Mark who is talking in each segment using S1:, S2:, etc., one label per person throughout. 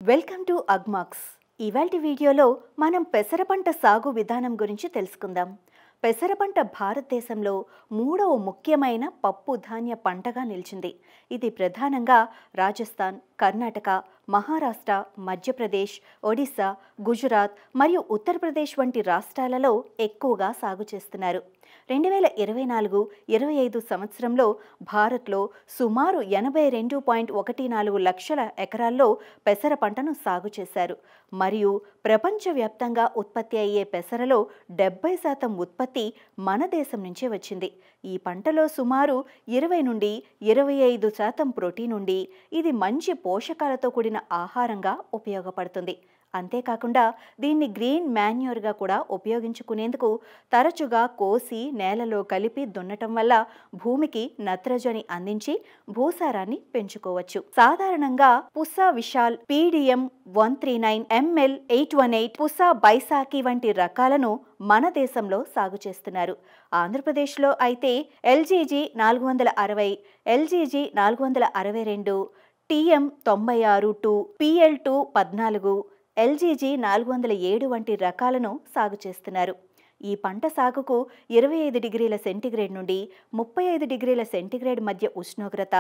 S1: Welcome to Agmax. ఇవాల్టి వీడియోలో మనం పెసర పంట సాగు విధానం గురించి తెలుసుకుందాం. పెసర పంట భారతదేశంలో మూడవ ముఖ్యమైన పప్పు ధాన్య పంటగా నిలిచింది. ఇది ప్రధానంగా రాజస్థాన్, కర్ణాటక, మహారాష్ట్ర, మధ్యప్రదేశ్, ఒడిశా, గుజరాత్ మరియు ఉత్తరప్రదేశ్ వంటి రాష్ట్రాలలో ఎక్కువగా సాగు చేస్తున్నారు. 2024-25 సంవత్సరంలో భారత్లో సుమారు 82.14 లక్షల ఎకరాల్లో పెసర పంటను సాగు చేశారు. మరియు ప్రపంచవ్యాప్తంగా ఉత్పత్తి అయ్యే పెసరలో 70% ఉత్పత్తి మన దేశం నుంచే వచ్చింది. ఈ పంటలో సుమారు 20-25% ప్రోటీన్ ఉండి ఇది మంచి పోషకాలతో కూడిన ఆహారంగా ఉపయోగపడుతుంది. అంతేకాకుండా దీన్ని గ్రీన్ మాన్యూర్గా కూడా ఉపయోగించుకునేందుకు తరచుగా కోసి నేలలో కలిపి దున్నటం వల్ల భూమికి నత్రజని అందించి భూసారాన్ని పెంచుకోవచ్చు. సాధారణంగా పుసా విశాల్, PDM 139, ML 818, పుసా బైసాకి వంటి రకాలను మన దేశంలో సాగు చేస్తున్నారు. ఆంధ్రప్రదేశ్లో అయితే LGG 460, LGG 462, TM 96-2, PL2 14, LGG 407 వంటి రకాలను సాగు చేస్తున్నారు. ఈ పంట సాగుకు 25 డిగ్రీల సెంటీగ్రేడ్ నుండి 35 డిగ్రీల సెంటీగ్రేడ్ మధ్య ఉష్ణోగ్రత,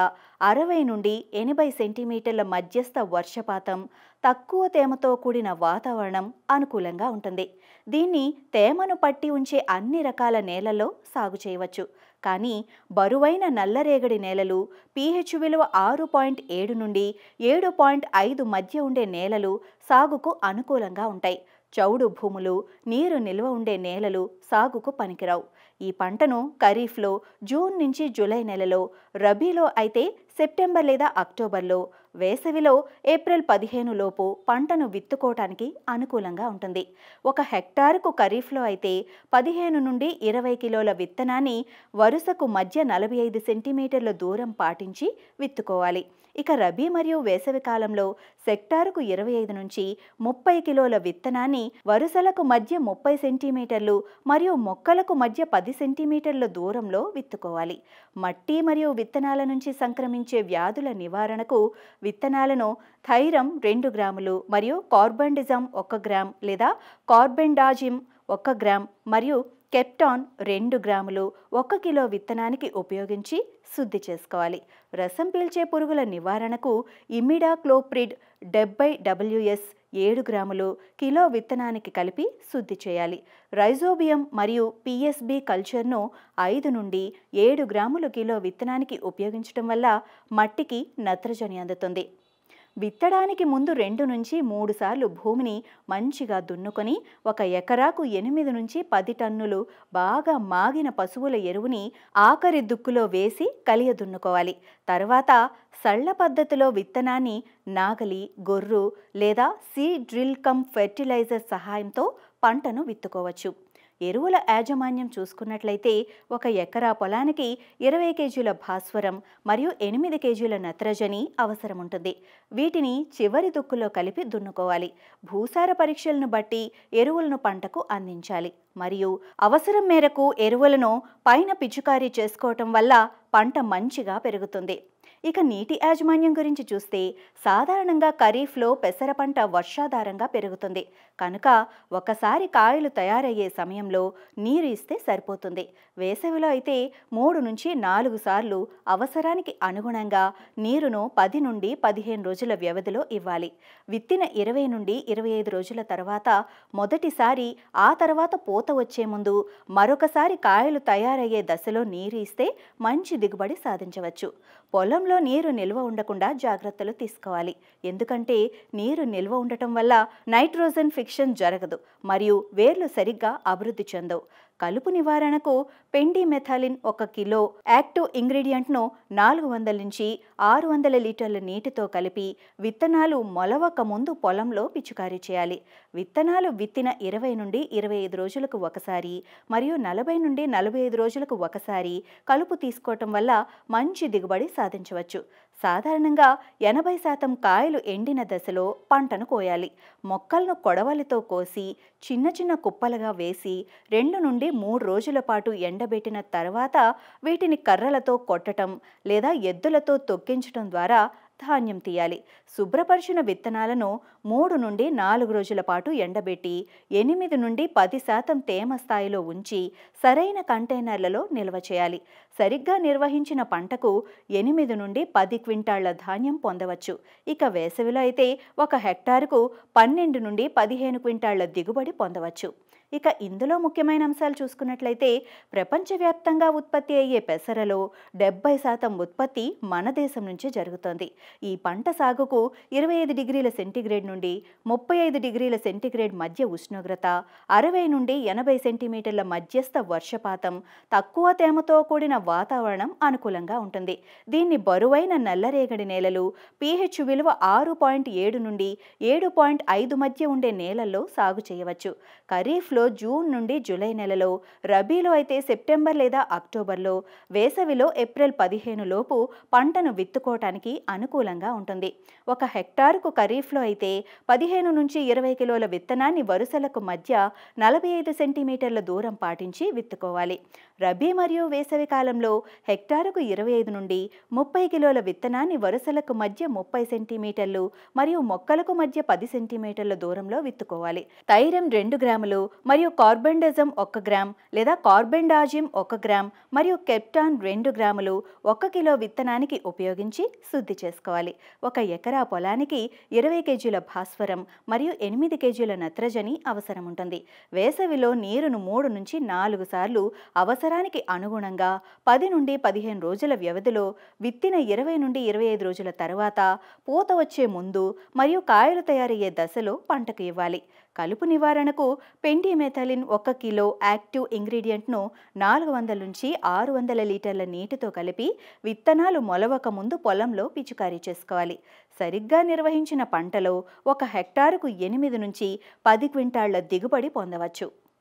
S1: 60 నుండి 80 సెంటీమీటర్ల మధ్యస్థ వర్షపాతం, తక్కువ తేమతో కూడిన వాతావరణం అనుకూలంగా ఉంటుంది. దీన్ని తేమను పట్టి ఉంచే అన్ని రకాల నేలల్లో సాగు చేయవచ్చు. కానీ బరువైన నల్లరేగడి నేలలు, pH విలువ 6.7 నుండి 7.5 మధ్య ఉండే నేలలు సాగుకు అనుకూలంగా ఉంటాయి. చౌడు భూములు, నీరు నిల్వ ఉండే నేలలు సాగుకు పనికిరావు. ఈ పంటను ఖరీఫ్లో జూన్ నుంచి జూలై నెలలో, రబీలో అయితే సెప్టెంబర్ లేదా అక్టోబర్లో, వేసవిలో ఏప్రిల్ 15 లోపు పంటను విత్తుకోవటానికి అనుకూలంగా ఉంటుంది. 1 హెక్టారుకు ఖరీఫ్లో అయితే 15 నుండి 20 కిలోల విత్తనాన్ని వరుసకు మధ్య 45 సెంటీమీటర్ల దూరం పాటించి విత్తుకోవాలి. ఇక రబీ మరియు వేసవి కాలంలో హెక్టారుకు 25 నుంచి 30 కిలోల విత్తనాన్ని వరుసలకు మధ్య 30 సెంటీమీటర్లు మరియు మొక్కలకు మధ్య 10 సెంటీమీటర్ల దూరంలో విత్తుకోవాలి. మట్టి మరియు విత్తనాల నుంచి సంక్రమించే వ్యాధుల నివారణకు విత్తనాలను థైరమ్ 2 గ్రాములు మరియు కార్బండిజమ్ 1 గ్రామ్ లేదా కార్బెండాజిమ్ 1 గ్రామ్ మరియు కెప్టాన్ 2 గ్రాములు 1 కిలో విత్తనానికి ఉపయోగించి శుద్ధి చేసుకోవాలి. రసం పీల్చే పురుగుల నివారణకు ఇమిడాక్లోప్రిడ్ 70 WS 7 గ్రాములు కిలో విత్తనానికి కలిపి శుద్ధి చేయాలి. రైజోబియం మరియు PSB కల్చర్ను 5 నుండి 7 గ్రాములు కిలో విత్తనానికి ఉపయోగించడం వల్ల మట్టికి నత్రజని అందుతుంది. విత్తడానికి ముందు 2 నుంచి 3 సార్లు భూమిని మంచిగా దున్నుకొని 1 ఎకరాకు 8 నుంచి 10 టన్నులు బాగా మాగిన పశువుల ఎరువుని ఆఖరి దుక్కులో వేసి కలియ దున్నుకోవాలి. తర్వాత సళ్ల పద్ధతిలో విత్తనాన్ని నాగలి, గొర్రు లేదా సీడ్ డ్రిల్ కమ్ ఫెర్టిలైజర్ సహాయంతో పంటను విత్తుకోవచ్చు. ఎరువుల యాజమాన్యం చూసుకున్నట్లయితే 1 ఎకరా పొలానికి 20 కేజీల భాస్వరం మరియు 8 కేజీల నత్రజని అవసరం ఉంటుంది. వీటిని చివరి దుక్కులో కలిపి దున్నుకోవాలి. భూసార పరీక్షలను బట్టి ఎరువులను పంటకు అందించాలి మరియు అవసరం మేరకు ఎరువులను పైన పిచికారీ చేసుకోవటం వల్ల పంట మంచిగా పెరుగుతుంది. ఇక నీటి యాజమాన్యం గురించి చూస్తే సాధారణంగా ఖరీఫ్లో పెసర పంట వర్షాధారంగా పెరుగుతుంది కనుక ఒకసారి కాయలు తయారయ్యే సమయంలో నీరు ఇస్తే సరిపోతుంది. వేసవిలో అయితే 3 నుంచి 4 సార్లు అవసరానికి అనుగుణంగా నీరును 10 నుండి 15 రోజుల వ్యవధిలో ఇవ్వాలి. విత్తిన 20 నుండి 25 రోజుల తర్వాత మొదటిసారి, ఆ తర్వాత పూత వచ్చే ముందు మరొకసారి కాయలు తయారయ్యే దశలో నీరు ఇస్తే మంచి దిగుబడి సాధించవచ్చు. పొలంలో నీరు నిల్వ ఉండకుండా జాగ్రత్తలు తీసుకోవాలి. ఎందుకంటే నీరు నిల్వ ఉండటం వల్ల నైట్రోజన్ ఫిక్షన్ జరగదు మరియు వేర్లు సరిగ్గా అభివృద్ధి చెందవు. కలుపు నివారణకు పెండిమెథాలిన్ 1 కిలో యాక్టివ్ ఇంగ్రీడియంట్ను 400 నుంచి 600 లీటర్ల నీటితో కలిపి విత్తనాలు మొలవక ముందు పొలంలో పిచికారీ చేయాలి. విత్తనాలు విత్తిన 20 నుండి 25 రోజులకు ఒకసారి మరియు 40 నుండి 45 రోజులకు ఒకసారి కలుపు తీసుకోవటం వల్ల మంచి దిగుబడి సాధించవచ్చు. సాధారణంగా 80% కాయలు ఎండిన దశలో పంటను కోయాలి. మొక్కలను కొడవలితో కోసి చిన్న చిన్న కుప్పలుగా వేసి 2 నుండి 3 రోజుల పాటు ఎండబెట్టిన తర్వాత వీటిని కర్రలతో కొట్టడం లేదా ఎద్దులతో తొక్కించడం ద్వారా ధాన్యం తీయాలి. శుభ్రపరిచిన విత్తనాలను 3 నుండి 4 రోజుల పాటు ఎండబెట్టి 8 నుండి 10% తేమ స్థాయిలో ఉంచి సరైన కంటైనర్లలో నిల్వ చేయాలి. సరిగ్గా నిర్వహించిన పంటకు 8 నుండి 10 క్వింటాళ్ల ధాన్యం పొందవచ్చు. ఇక వేసవిలో అయితే 1 హెక్టారుకు 12 నుండి 15 క్వింటాళ్ల దిగుబడి పొందవచ్చు. ఇక ఇందులో ముఖ్యమైన అంశాలు చూసుకున్నట్లయితే ప్రపంచవ్యాప్తంగా ఉత్పత్తి అయ్యే పెసరలో 70% ఉత్పత్తి మన దేశం నుంచి జరుగుతోంది. ఈ పంట సాగుకు 25 డిగ్రీల సెంటీగ్రేడ్ నుండి 35 డిగ్రీల సెంటీగ్రేడ్ మధ్య ఉష్ణోగ్రత, 60 నుండి 80 సెంటీమీటర్ల మధ్యస్థ వర్షపాతం, తక్కువ తేమతో కూడిన వాతావరణం అనుకూలంగా ఉంటుంది. దీన్ని బరువైన నల్లరేగడి నేలలు, pH విలువ 6.7 నుండి 7.5 మధ్య ఉండే నేలల్లో సాగు చేయవచ్చు. ఖరీఫ్లో జూన్ నుండి జూలై నెలలో, రబీలో అయితే సెప్టెంబర్ లేదా అక్టోబర్లో, వేసవిలో ఏప్రిల్ 15 లోపు పంటను విత్తుకోవటానికి అనుకూలంగా ఉంటుంది. 1 హెక్టారుకు ఖరీఫ్లో అయితే 15 నుంచి 20 కిలోల విత్తనాన్ని వరుసలకు మధ్య 45 సెంటీమీటర్ల దూరం పాటించి విత్తుకోవాలి. రబీ మరియు వేసవి కాలంలో హెక్టారుకు 25 నుండి 30 కిలోల విత్తనాన్ని వరుసలకు మధ్య 30 సెంటీమీటర్లు మరియు మొక్కలకు మధ్య 10 సెంటీమీటర్ల దూరంలో విత్తుకోవాలి. థైరమ్ 2 గ్రాములు మరియు కార్బెండజమ్ 1 గ్రామ్ లేదా కార్బెండాజిమ్ 1 గ్రామ్ మరియు కెప్టాన్ 2 గ్రాములు 1 కిలో విత్తనానికి ఉపయోగించి శుద్ధి చేసుకోవాలి. 1 ఎకరా పొలానికి 20 కేజీల భాస్వరం మరియు 8 కేజీల నత్రజని అవసరం ఉంటుంది. వేసవిలో నీరును 3 నుంచి 4 సార్లు అవసరానికి అనుగుణంగా 10 నుండి 15 రోజుల వ్యవధిలో, విత్తిన 20 నుండి 25 రోజుల తర్వాత, పూత వచ్చే ముందు మరియు కాయలు తయారయ్యే దశలో పంటకు ఇవ్వాలి. కలుపు నివారణకు పెండిమెథలిన్ 1 కిలో యాక్టివ్ ఇంగ్రీడియంట్ను 400 నుంచి 600 లీటర్ల నీటితో కలిపి విత్తనాలు మొలవక ముందు పొలంలో పిచికారీ చేసుకోవాలి. సరిగ్గా నిర్వహించిన పంటలో 1 హెక్టారుకు 8 నుంచి 10 క్వింటాళ్ల దిగుబడి పొందవచ్చు.